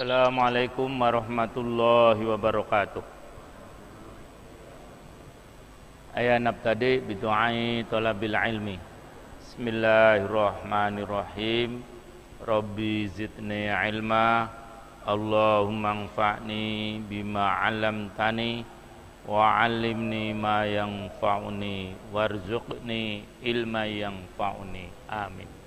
Assalamualaikum warahmatullahi wabarakatuh. Aya nabtadi bidu'ai talabil ilmi. Bismillahirrahmanirrahim. Rabbi zidni ilma. Allahumma anfa'ni bima 'allamtani wa 'allimni ma yanfa'uni warzuqni ilma yanfa'uni. Amin.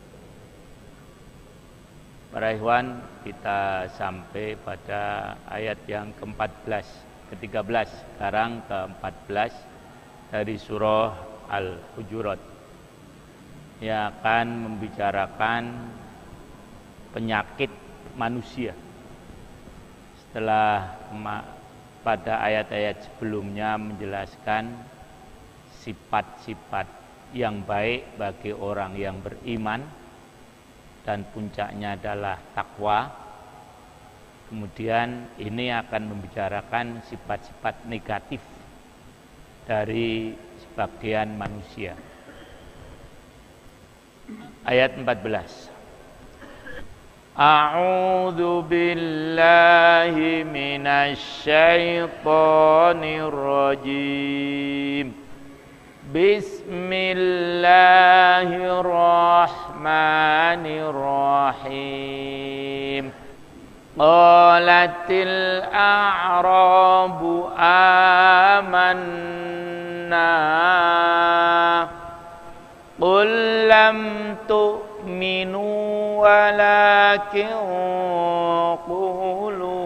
Para ikhwan, kita sampai pada ayat yang ke-14, ke-13, sekarang ke-14 dari surah Al-Hujurat, yang akan membicarakan penyakit manusia. Setelah pada ayat-ayat sebelumnya menjelaskan sifat-sifat yang baik bagi orang yang beriman, dan puncaknya adalah takwa. Kemudian ini akan membicarakan sifat-sifat negatif dari sebagian manusia. Ayat 14. A'udzu billahi minasy syaithanir rajim. Bismillahirrahmanirrahim. Qalatil a'rabu amanna qul lam tu'minu walakin qulu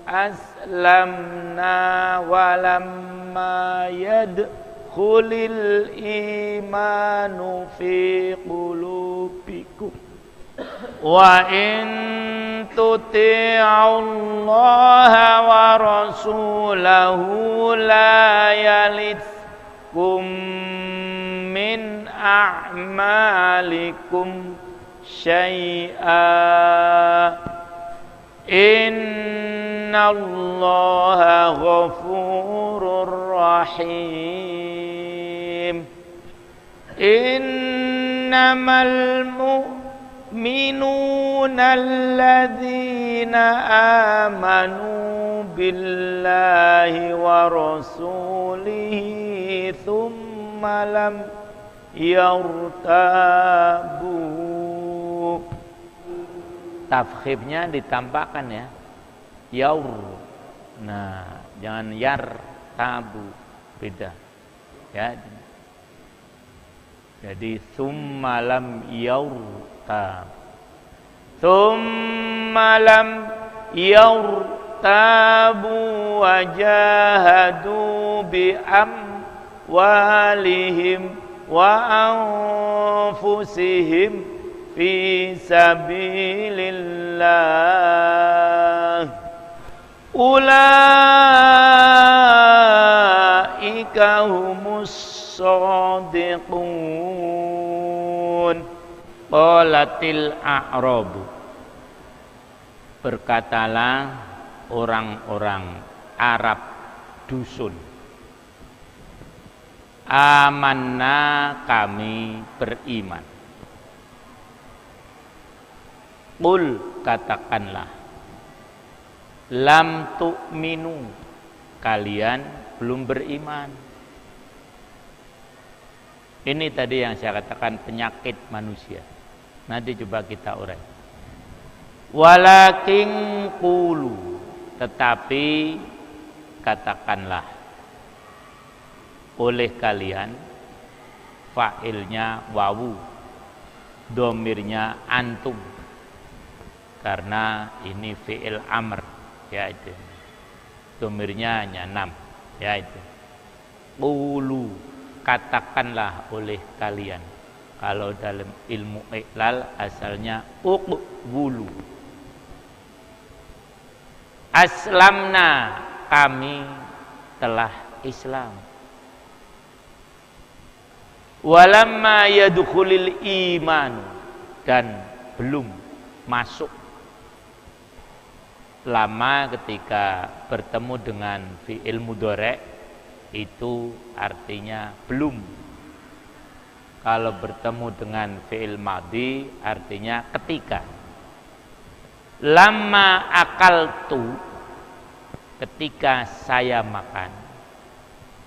aslamna walamma yadkhulil imanu fi qulubikum wa in tuti'ullaha wa rasulahu la yalitkum min a'malikum syai'a innallaha ghafurur rahim. Innamal mu'minuna alladzina amanu billahi wa rasulihi thumma lam yartabu. Tafkhimnya ditambahkan ya, yaur. Nah, jangan yar tabu, beda ya. Jadi summa lam yaurtab, summa lam yaurtabu wajahadu bi amwalihim wa anfusihim fi sabilillah ulaika humus shadiqun. Qalatil a'rabu, berkatalah orang-orang Arab dusun, amanna, kami beriman. Qul, katakanlah, lam tu'minu, kalian belum beriman. Ini tadi yang saya katakan penyakit manusia. Nanti coba kita urai. Walakin qulu, tetapi katakanlah, oleh kalian, fa'ilnya wawu, domirnya antum, karena ini fi'il amr, ya itu. Domirnya hanya 6, ya itu. Qulu, katakanlah oleh kalian. Kalau dalam ilmu iqlal asalnya uqbulu. Aslamna, kami telah Islam. Walamma yadkhulil iman, dan belum masuk. Lama ketika bertemu dengan fi'il mudhari' itu artinya belum. Kalau bertemu dengan fi'il madhi artinya ketika. Lama akaltu, ketika saya makan,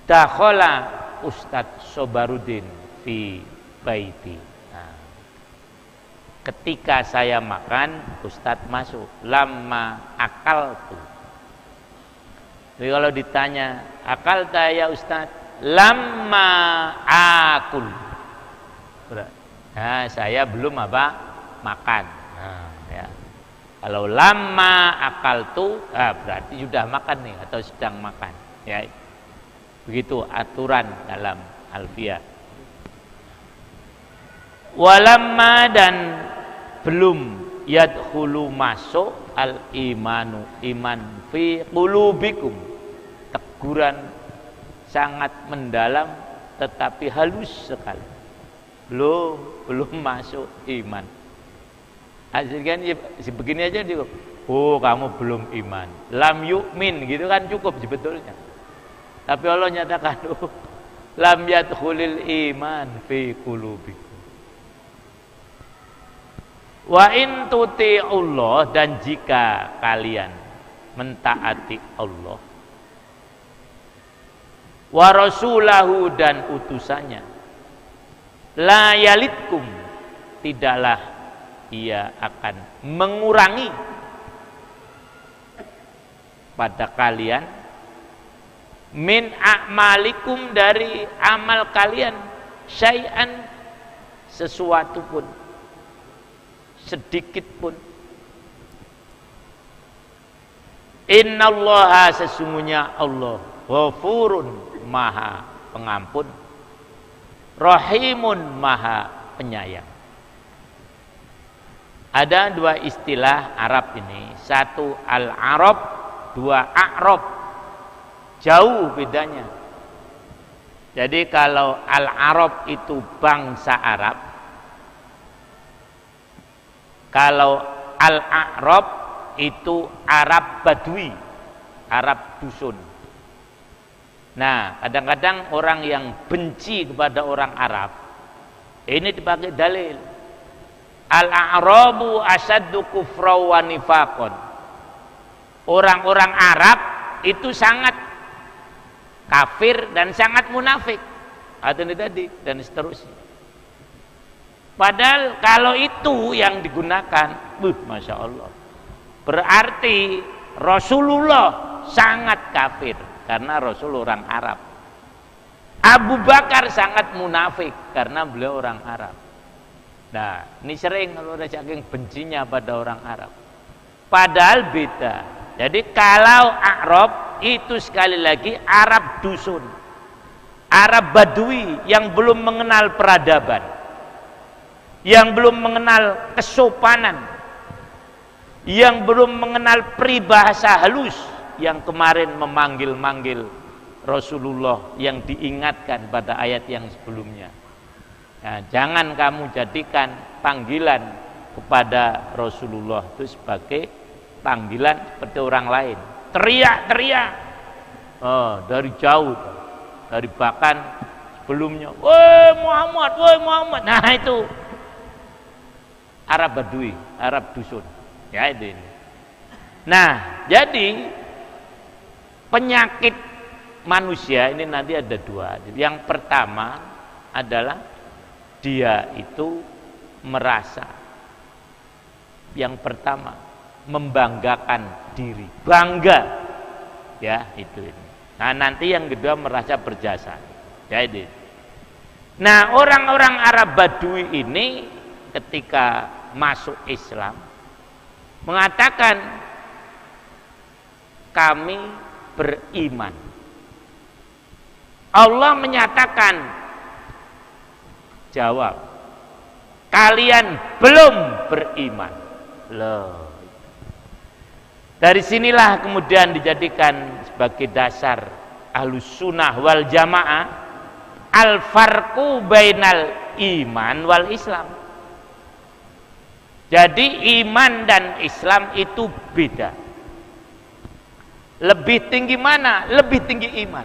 dakhala Ustadz Sobarudin fi baiti. Nah, ketika saya makan, Ustadz masuk. Lama akaltu. Jadi kalau ditanya, akalta ya Ustadz? Lama akul. Nah, saya belum makan. Nah, ya. Kalau lama akaltu, berarti sudah makan nih atau sedang makan. Ya, begitu aturan dalam alfiah. Walamma, dan belum yadkhulu masuk al imanu, iman fi qulubikum. Teguran sangat mendalam tetapi halus sekali. Belum masuk iman. Hasilkan begini aja dia, oh kamu belum iman, lam yu'min, gitu kan cukup sebetulnya. Tapi Allah nyatakan, oh, lam yadkhulil iman fi qulubikum. Wa in tuti'ullah, dan jika kalian mentaati Allah, wa rasulahu, dan utusannya, la yalitkum, tidaklah ia akan mengurangi pada kalian min a'malikum, dari amal kalian, syai'an, sesuatu pun, sedikit pun. Innallaha, sesungguhnya Allah, ghafurun, maha pengampun, rahimun, maha penyayang. Ada dua istilah Arab ini, satu al-Arab, dua a'rab. Jauh bedanya. Jadi kalau al-Arab itu bangsa Arab, kalau al-A'rab itu Arab Badui, Arab dusun. Nah, kadang-kadang orang yang benci kepada orang Arab, ini dipakai dalil. Al-A'rabu asaddu kufra wa nifaqon. Orang-orang Arab itu sangat kafir dan sangat munafik. Atau ini tadi dan seterusnya. Padahal kalau itu yang digunakan, Masya Allah, berarti Rasulullah sangat kafir karena Rasul orang Arab. Abu Bakar sangat munafik karena beliau orang Arab. Nah, ini sering kalau ada saking bencinya pada orang Arab. Padahal beda. Jadi kalau Arab itu sekali lagi Arab dusun, Arab Badui yang belum mengenal peradaban, yang belum mengenal kesopanan, yang belum mengenal peribahasa halus, yang kemarin memanggil-manggil Rasulullah yang diingatkan pada ayat yang sebelumnya. Nah, jangan kamu jadikan panggilan kepada Rasulullah itu sebagai panggilan seperti orang lain. Teriak-teriak dari jauh, dari bahkan sebelumnya, woi Muhammad, woi Muhammad. Nah itu Arab Badui, Arab dusun. Ya itu ini. Nah, jadi penyakit manusia ini nanti ada dua. Yang pertama adalah dia itu merasa, yang pertama membanggakan diri, bangga, ya itu ini. Nah nanti yang kedua merasa berjasa. Jadi, nah orang-orang Arab Badui ini ketika masuk Islam mengatakan kami beriman. Allah menyatakan, jawab, kalian belum beriman. Loh. Dari sinilah kemudian dijadikan sebagai dasar Ahlus Sunnah wal Jamaah al-farqu bainal iman wal Islam. Jadi iman dan Islam itu beda. Lebih tinggi mana? Lebih tinggi iman.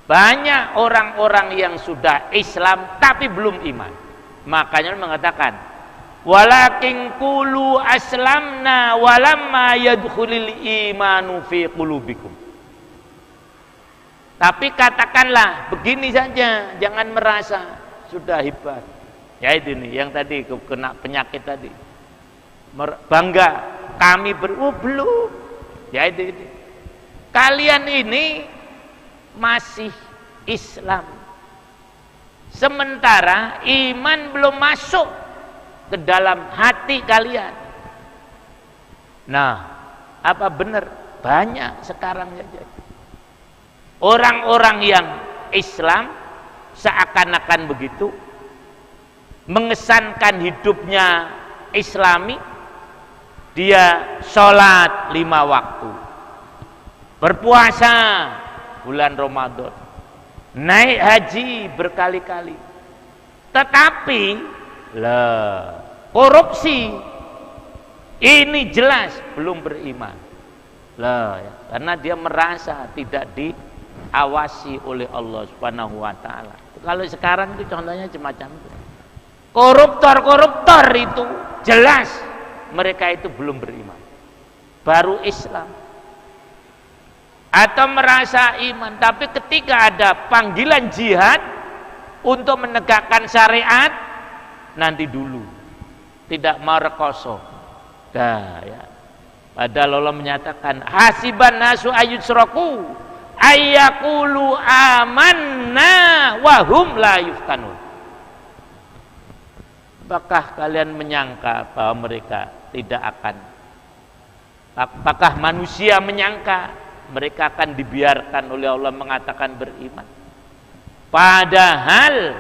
Banyak orang-orang yang sudah Islam tapi belum iman. Makanya mengatakan Walakin qulu aslamna walamma yadkhulul imanu fi qulubikum. Tapi katakanlah begini saja, jangan merasa sudah hebat. Ya itu nih yang tadi kena penyakit tadi. Bangga kami belum. Ya itu. Kalian ini masih Islam. Sementara iman belum masuk ke dalam hati kalian. Nah, apa benar? Banyak sekarang saja. Orang-orang yang Islam seakan-akan begitu, mengesankan hidupnya Islami, dia sholat 5 waktu, berpuasa bulan Ramadan, naik haji berkali-kali, tetapi korupsi ini jelas belum beriman. Karena dia merasa tidak diawasi oleh Allah Subhanahu wa taala. Kalau sekarang itu contohnya semacam itu. Koruptor itu jelas mereka itu belum beriman. Baru Islam. Atau merasa iman, tapi ketika ada panggilan jihad untuk menegakkan syariat, nanti dulu tidak mau rekoso. Padahal Allah menyatakan hasiban nasu ayyusraku ayyaqulu amanna wa hum la yuftanun. Apakah kalian menyangka bahwa mereka tidak akan, apakah manusia menyangka mereka akan dibiarkan oleh Allah mengatakan beriman? Padahal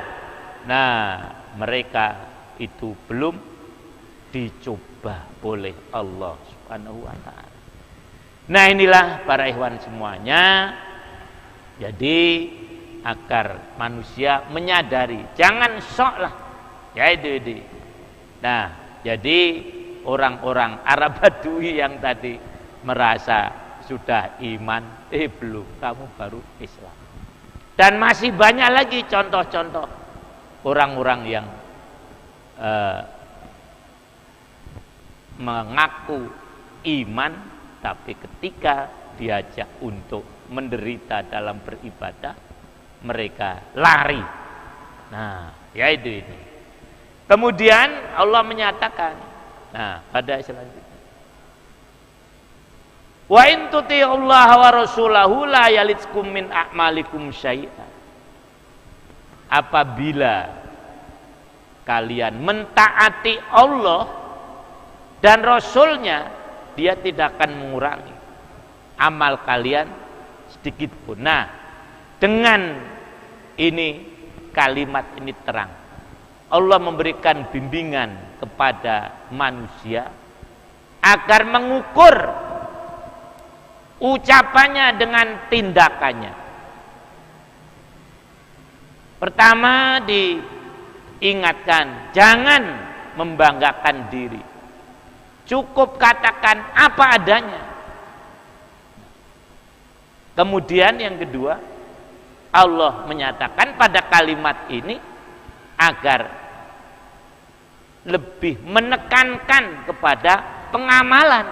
mereka itu belum dicoba oleh Allah Subhanahu wa taala. Nah, inilah para ikhwan semuanya. Jadi agar manusia menyadari, jangan sok lah. Ya itu. Nah, jadi orang-orang Arab Badui yang tadi merasa sudah iman, belum, kamu baru Islam. Dan masih banyak lagi contoh-contoh orang-orang yang mengaku iman, tapi ketika diajak untuk menderita dalam beribadah, mereka lari. Nah, ya itu ini. Kemudian Allah menyatakan, pada selanjutnya, wa in tuti'ullaha wa rasulahu la yalitkum min a'malikum syai'an. Apabila kalian mentaati Allah dan Rasulnya, dia tidak akan mengurangi amal kalian sedikit pun. Nah, dengan ini kalimat ini terang, Allah memberikan bimbingan kepada manusia agar mengukur ucapannya dengan tindakannya. Pertama diingatkan, jangan membanggakan diri. Cukup katakan apa adanya. Kemudian yang kedua, Allah menyatakan pada kalimat ini agar lebih menekankan kepada pengamalan.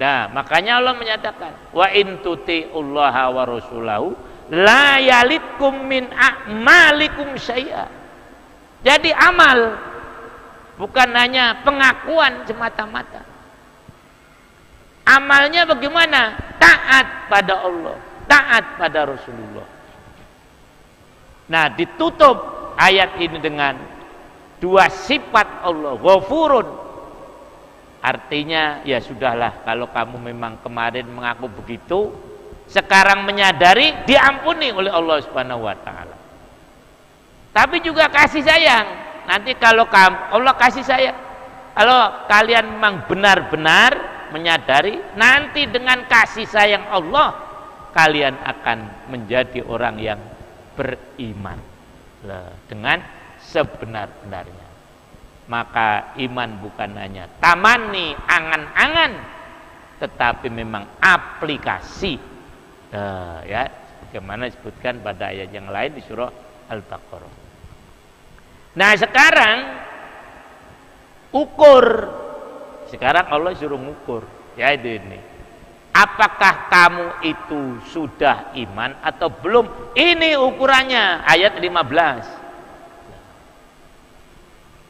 Nah, makanya Allah menyatakan, wa in tuti'ullaha wa rasulahu la yalitkum min a'malikum syai'a. Jadi amal bukan hanya pengakuan semata-mata. Amalnya bagaimana? Taat pada Allah, taat pada Rasulullah. Nah, ditutup ayat ini dengan dua sifat Allah, Ghafurun. Artinya ya sudahlah, kalau kamu memang kemarin mengaku begitu, sekarang menyadari, diampuni oleh Allah Subhanahu wa taala. Tapi juga kasih sayang. Nanti kalau Allah kasih sayang, kalau kalian memang benar-benar menyadari, nanti dengan kasih sayang Allah kalian akan menjadi orang yang beriman dengan sebenar-benarnya. Maka iman bukan hanya tamani, angan-angan, tetapi memang aplikasi. Ya, bagaimana disebutkan pada ayat yang lain di surah Al-Baqarah. Nah, sekarang Ukur. Sekarang Allah suruh ngukur. Ya ini. Apakah kamu itu sudah iman atau belum? Ini ukurannya, ayat 15.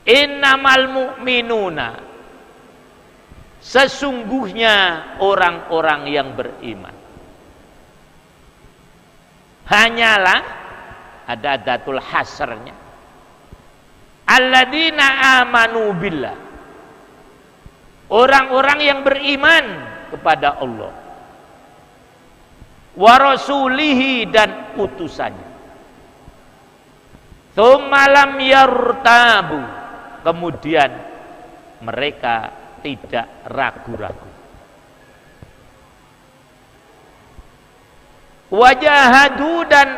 Innamal mu'minuna, sesungguhnya orang-orang yang beriman, hanyalah ada datul hasrnya, alladzina amanu billah, orang-orang yang beriman kepada Allah, wa rasulihi, dan utusannya, tsumma lam yartabu, kemudian mereka tidak ragu-ragu, wajahadu, dan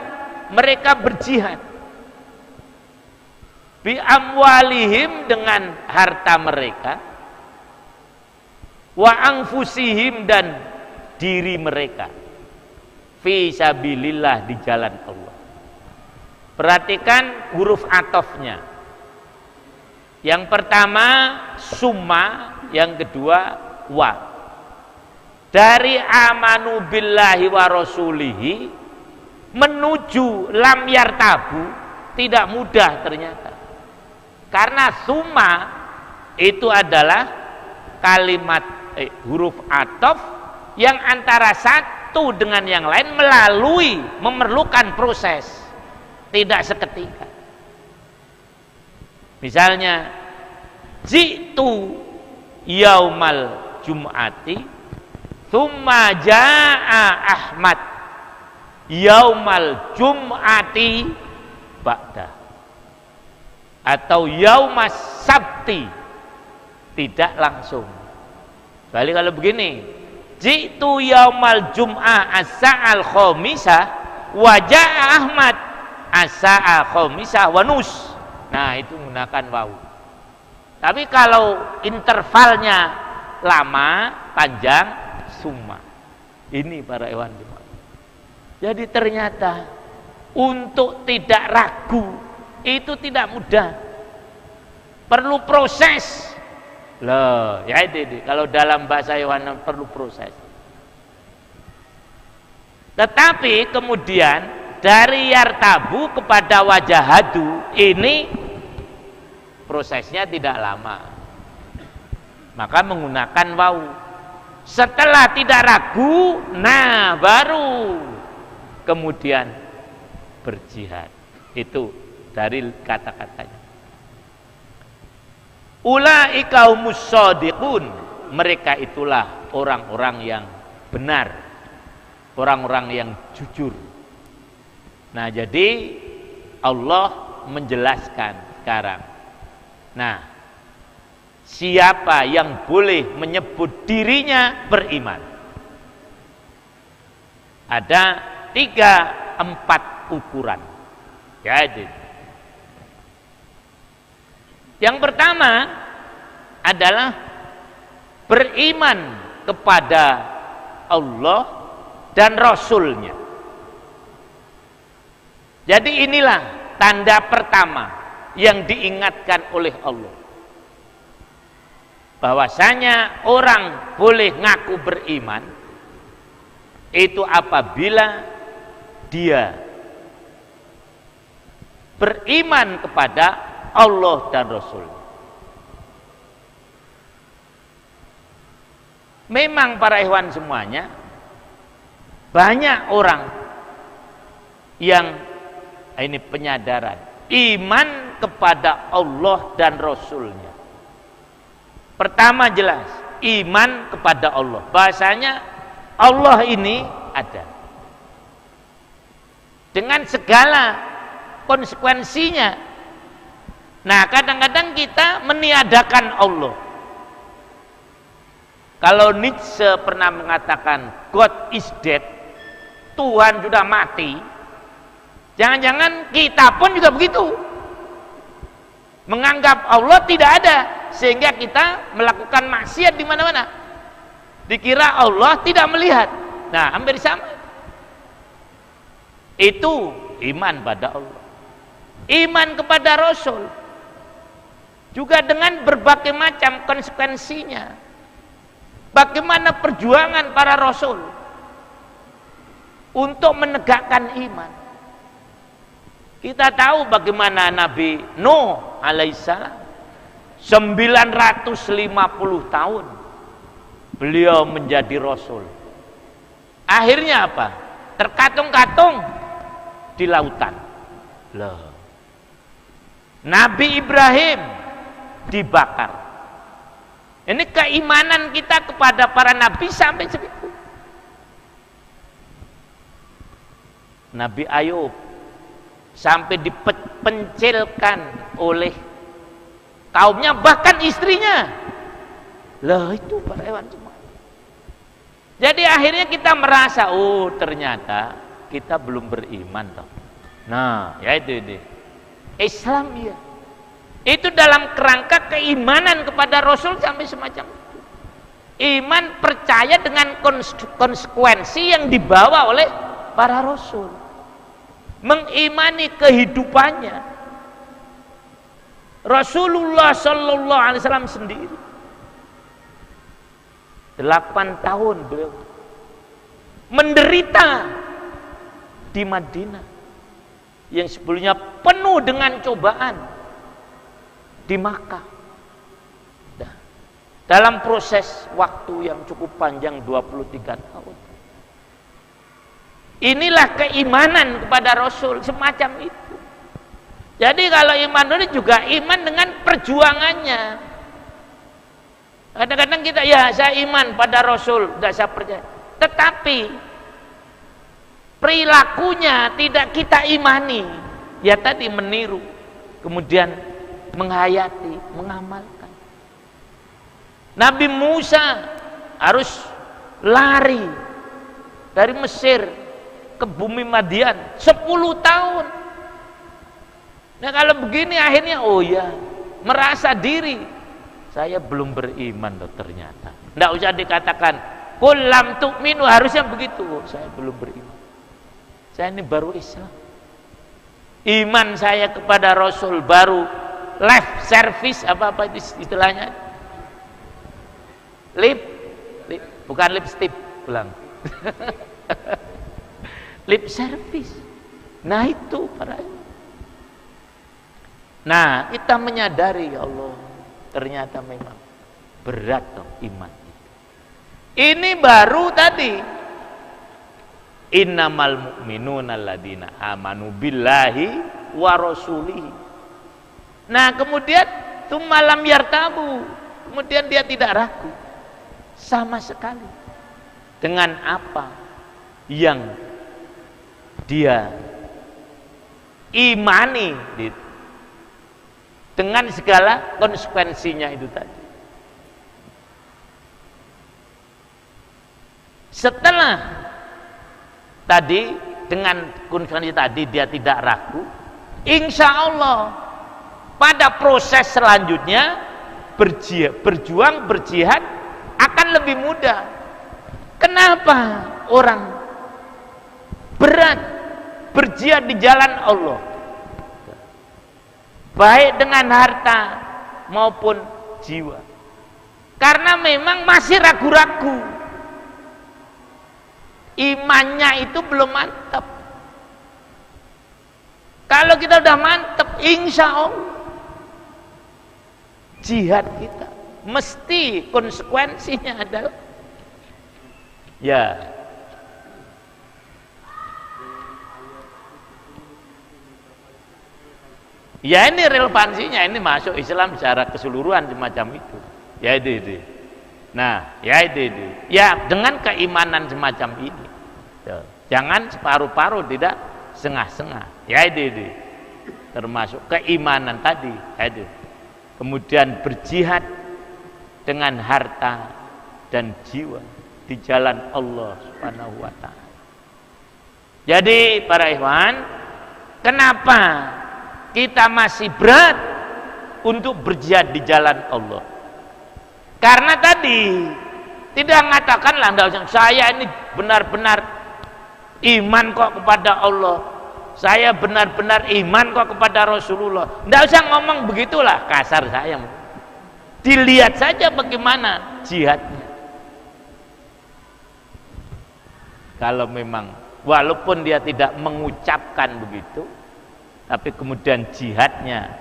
mereka berjihad, bi amwalihim, dengan harta mereka, wa anfusihim, dan diri mereka, fi sabilillah, di jalan Allah. Perhatikan huruf atofnya. Yang pertama summa, yang kedua wa. Dari amanu billahi wa rasulihi menuju lam yartabu tidak mudah ternyata. Karena summa itu adalah kalimat huruf atof yang antara satu dengan yang lain memerlukan proses, tidak seketika. Misalnya jitu yaumal jum'ati thumma ja'a Ahmad yaumal jum'ati ba'da, atau yaumas sabti, tidak langsung. Balik kalau begini, jitu yaumal jum'ah as-sa'al khamisah wa ja'a Ahmad as-sa'al khamisah wa nus. Nah, itu menggunakan wawu. Tapi kalau intervalnya lama, panjang, summa. Ini para hewan jemaah. Jadi ternyata untuk tidak ragu itu tidak mudah. Perlu proses. Loh, ya ini kalau dalam bahasa hewan perlu proses. Tetapi kemudian dari yartabu kepada wajahadu ini prosesnya tidak lama. Maka menggunakan wawu. Setelah tidak ragu, nah baru kemudian berjihad. Itu dari kata-katanya. Ulaika humus shadiqun, mereka itulah orang-orang yang benar, orang-orang yang jujur. Nah, jadi Allah menjelaskan sekarang. Nah, siapa yang boleh menyebut dirinya beriman? Ada 3-4 ukuran. Jadi yang pertama adalah beriman kepada Allah dan Rasulnya. Jadi inilah tanda pertama yang diingatkan oleh Allah, bahwasanya orang boleh ngaku beriman itu apabila dia beriman kepada Allah dan Rasul. Memang para ikhwan semuanya, banyak orang yang ini penyadaran iman kepada Allah dan Rasulnya. Pertama jelas iman kepada Allah, bahasanya Allah ini ada dengan segala konsekuensinya. Nah, kadang-kadang kita meniadakan Allah. Kalau Nietzsche pernah mengatakan God is dead, Tuhan sudah mati, jangan-jangan kita pun juga begitu, menganggap Allah tidak ada, sehingga kita melakukan maksiat di mana-mana, dikira Allah tidak melihat. Nah, hampir sama. Itu iman pada Allah, iman kepada Rasul. juga dengan berbagai macam konsekuensinya. Bagaimana perjuangan para rasul untuk menegakkan iman. Kita tahu bagaimana Nabi Nuh alaihissalam 950 tahun beliau menjadi rasul. Akhirnya apa? Terkatung-katung di lautan. Loh. Nabi Ibrahim dibakar. Ini keimanan kita kepada para nabi sampai segitu. Nabi Ayub sampai dipencilkan oleh kaumnya, bahkan istrinya. Lah itu para hewan semua. Jadi akhirnya kita merasa, oh ternyata kita belum beriman toh. Nah, ya itu. Islam ya. Itu dalam kerangka keimanan kepada Rasul sampai semacam itu. Iman percaya dengan konsekuensi yang dibawa oleh para Rasul. Mengimani kehidupannya. Rasulullah Sallallahu Alaihi Wasallam sendiri 8 tahun beliau menderita di Madinah yang sebelumnya penuh dengan cobaan di Makkah. Dalam proses waktu yang cukup panjang 23 tahun. Inilah keimanan kepada Rasul semacam itu. Jadi kalau iman itu juga iman dengan perjuangannya. Kadang-kadang kita, ya saya iman pada Rasul, tidak saya percaya. Tetapi perilakunya tidak kita imani. Ya tadi meniru, kemudian menghayati, mengamalkan. Nabi Musa harus lari dari Mesir ke bumi Madian 10 tahun. Nah kalau begini akhirnya, oh ya, merasa diri saya belum beriman loh ternyata. Nggak usah dikatakan qul lam tu'minu, harusnya begitu. Oh, saya belum beriman. Saya ini baru Islam. Iman saya kepada Rasul baru lip service, apa istilahnya? Bukan lipstick, pulang. Lip service. Nah itu para. Nah kita menyadari, ya Allah, ternyata memang berat toh iman itu. Ini baru tadi innamal mu'minuna alladzina amanu billahi wa rasulihi. Nah kemudian malam yartabu, kemudian dia tidak ragu sama sekali dengan apa yang dia imani dengan segala konsekuensinya itu tadi. Setelah tadi dengan konsekuensi tadi dia tidak ragu, insya Allah pada proses selanjutnya berjuang berjihad akan lebih mudah. Kenapa orang berat berjihad di jalan Allah, baik dengan harta maupun jiwa? Karena memang masih ragu-ragu, imannya itu belum mantap. Kalau kita udah mantap, insya Allah jihad kita mesti konsekuensinya adalah ya ini relevansinya, ini masuk Islam secara keseluruhan semacam itu. Ya itu. Nah, ya itu. Ya dengan keimanan semacam ini. Jangan separuh-paruh, tidak setengah-setengah. Ya itu. Termasuk keimanan tadi. Ya itu. Kemudian berjihad dengan harta dan jiwa di jalan Allah Subhanahu wa taala. Jadi para ikhwan, kenapa kita masih berat untuk berjihad di jalan Allah? Karena tadi tidak mengatakanlah saya ini benar-benar iman kok kepada Allah, saya benar-benar iman kok kepada Rasulullah. Nggak usah ngomong begitulah, kasar saya. Dilihat saja bagaimana jihadnya. Kalau memang walaupun dia tidak mengucapkan begitu, tapi kemudian jihadnya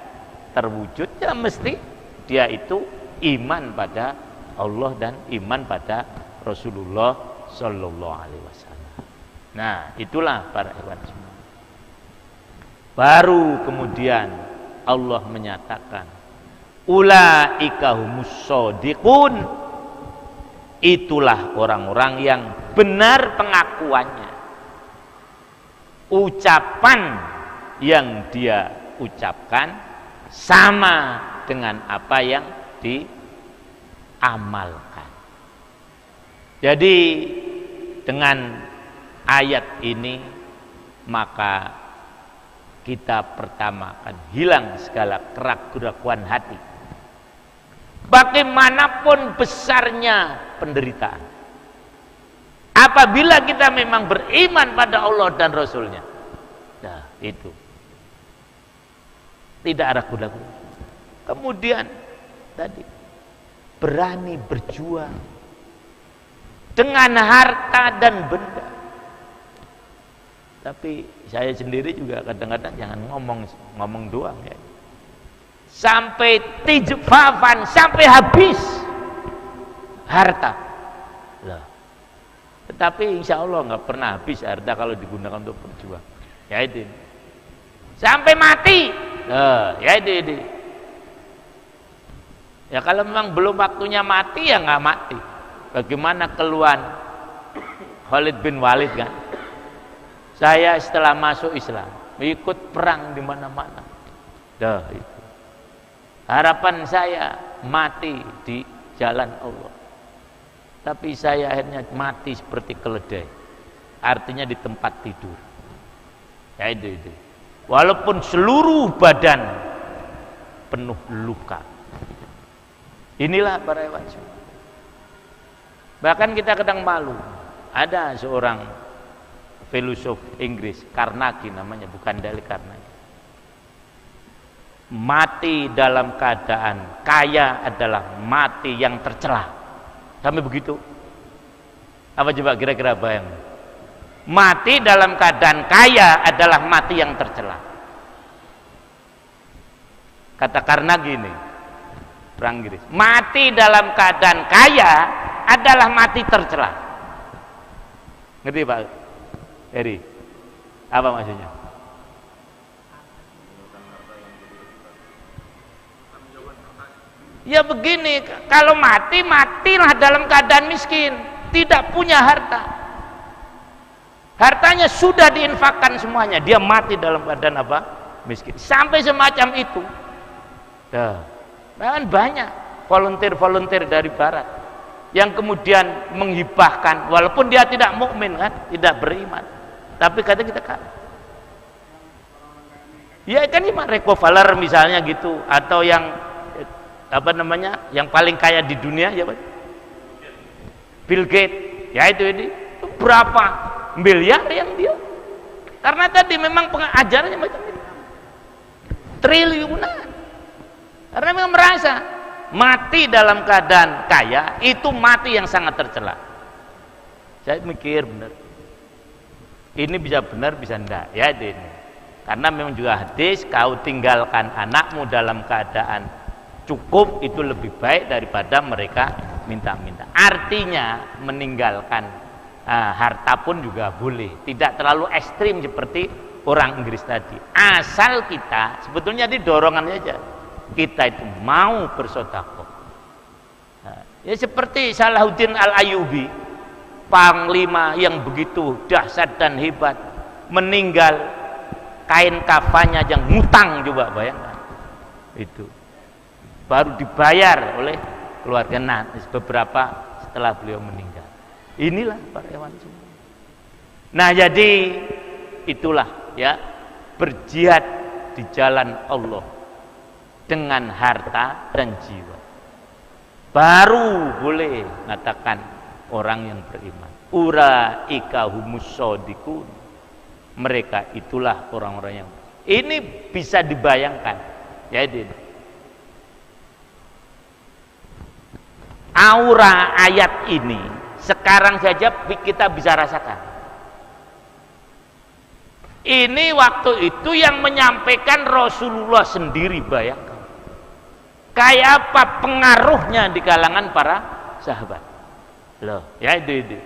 terwujud, ya mesti dia itu iman pada Allah dan iman pada Rasulullah Shallallahu Alaihi Wasallam. Nah, itulah para ikhwan semua. Baru kemudian Allah menyatakan, ulaika humus shodiqun, itulah orang-orang yang benar pengakuannya, ucapan yang dia ucapkan sama dengan apa yang diamalkan. Jadi dengan ayat ini maka kita pertama akan hilang segala keraguan hati. Bagaimanapun besarnya penderitaan, apabila kita memang beriman pada Allah dan Rasulnya, nah itu tidak ragu-ragu. Kemudian tadi berani berjuang dengan harta dan benda. Tapi saya sendiri juga kadang-kadang jangan ngomong doang ya. Sampai tijfafan, sampai habis harta. Loh. Tetapi insya Allah nggak pernah habis harta kalau digunakan untuk berjuang. Ya itu. Sampai mati. Loh, ya itu. Ya kalau memang belum waktunya mati ya nggak mati. Bagaimana keluhan Khalid bin Walid kan? Saya setelah masuk Islam ikut perang di mana-mana. Dah itu. Harapan saya mati di jalan Allah. Tapi saya akhirnya mati seperti keledai. Artinya di tempat tidur. Ya itu. Walaupun seluruh badan penuh luka. Inilah para hewan semua. Bahkan kita kadang malu. Ada seorang filosof Inggris, Carnegie namanya, bukan Dale Carnegie. Mati dalam keadaan kaya adalah mati yang tercela. Sampai begitu. Apa coba kira-kira bayang? Mati dalam keadaan kaya adalah mati yang tercela. Kata Carnegie ini, orang Inggris. Mati dalam keadaan kaya adalah mati tercela. Ngerti Pak Eri? Apa maksudnya? Ya begini, kalau mati, matilah dalam keadaan miskin, tidak punya harta. Hartanya sudah diinfakkan semuanya, dia mati dalam keadaan apa? Miskin. Sampai semacam itu. Bahkan banyak volunteer-volunteer dari barat yang kemudian menghibahkan, walaupun dia tidak mukmin kan, tidak beriman. Tapi kata kita kan, ya kan cuma Rockefeller misalnya gitu, atau yang apa namanya, yang paling kaya di dunia ya, Bill Gates, ya itu berapa miliar yang dia, karena tadi memang pengajarannya macam itu, triliunan, karena memang merasa mati dalam keadaan kaya itu mati yang sangat tercela. Saya mikir benar. Ini bisa benar, bisa enggak, ya ini. Karena memang juga hadis, kau tinggalkan anakmu dalam keadaan cukup itu lebih baik daripada mereka minta-minta. Artinya meninggalkan harta pun juga boleh, tidak terlalu ekstrim seperti orang Inggris tadi. Asal kita sebetulnya di dorongannya aja, kita itu mau bersedekah. Ya seperti Salahuddin Al-Ayyubi, panglima yang begitu dahsyat dan hebat, meninggal kain kafannya yang ngutang, coba bayangkan itu, baru dibayar oleh keluarga nanti beberapa setelah beliau meninggal. Inilah para hewan semua. Nah jadi itulah ya, berjihad di jalan Allah dengan harta dan jiwa, baru boleh mengatakan orang yang beriman. Ulaika humus shodiqun, Mereka itulah orang-orang yang ini bisa dibayangkan. Jadi aura ayat ini sekarang saja kita bisa rasakan. Ini waktu itu yang menyampaikan Rasulullah sendiri, bayangkan. Kayak apa pengaruhnya di kalangan para sahabat. Loh, ya itu.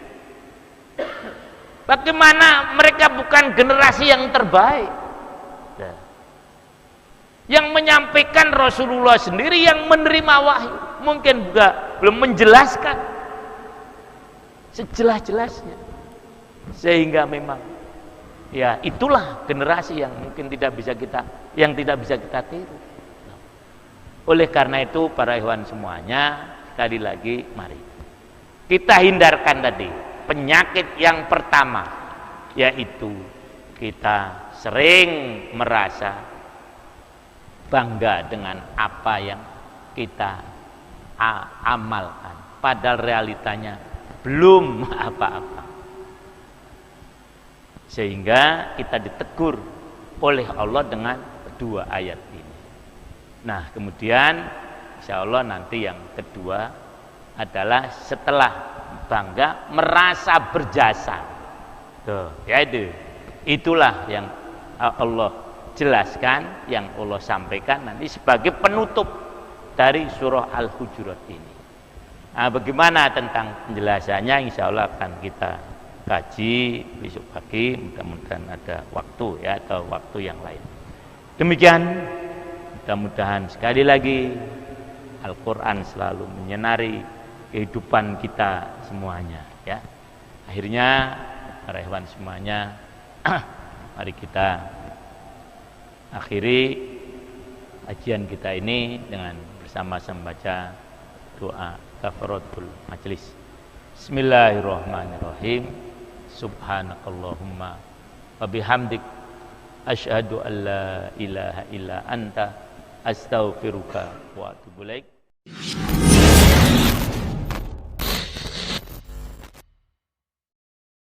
Bagaimana mereka bukan generasi yang terbaik? Nah, yang menyampaikan Rasulullah sendiri yang menerima wahyu. Mungkin juga belum menjelaskan sejelas-jelasnya. Sehingga memang ya itulah generasi yang mungkin tidak bisa kita tiru. Oleh karena itu para ikhwan semuanya, sekali lagi mari kita hindarkan tadi penyakit yang pertama, yaitu kita sering merasa bangga dengan apa yang kita amalkan, padahal realitanya belum apa-apa. Sehingga kita ditegur oleh Allah dengan dua ayat ini. Nah, kemudian insya Allah nanti yang kedua adalah setelah bangga merasa berjasa. Tuh, ya itu. Itulah yang Allah jelaskan, yang Allah sampaikan nanti sebagai penutup dari surah Al-Hujurat ini. Nah, bagaimana tentang penjelasannya insya Allah akan kita kaji besok pagi, mudah-mudahan ada waktu ya, atau waktu yang lain. Demikian, mudah-mudahan sekali lagi Al-Quran selalu menyinari kehidupan kita semuanya ya. Akhirnya para ikhwan semuanya mari kita akhiri kajian kita ini dengan bersama-sama baca doa kafaratul majelis. Bismillahirrahmanirrahim. Subhanakallahumma wa bihamdik asyhadu an la ilaha illa anta astaghfiruka wa atubu ilaik.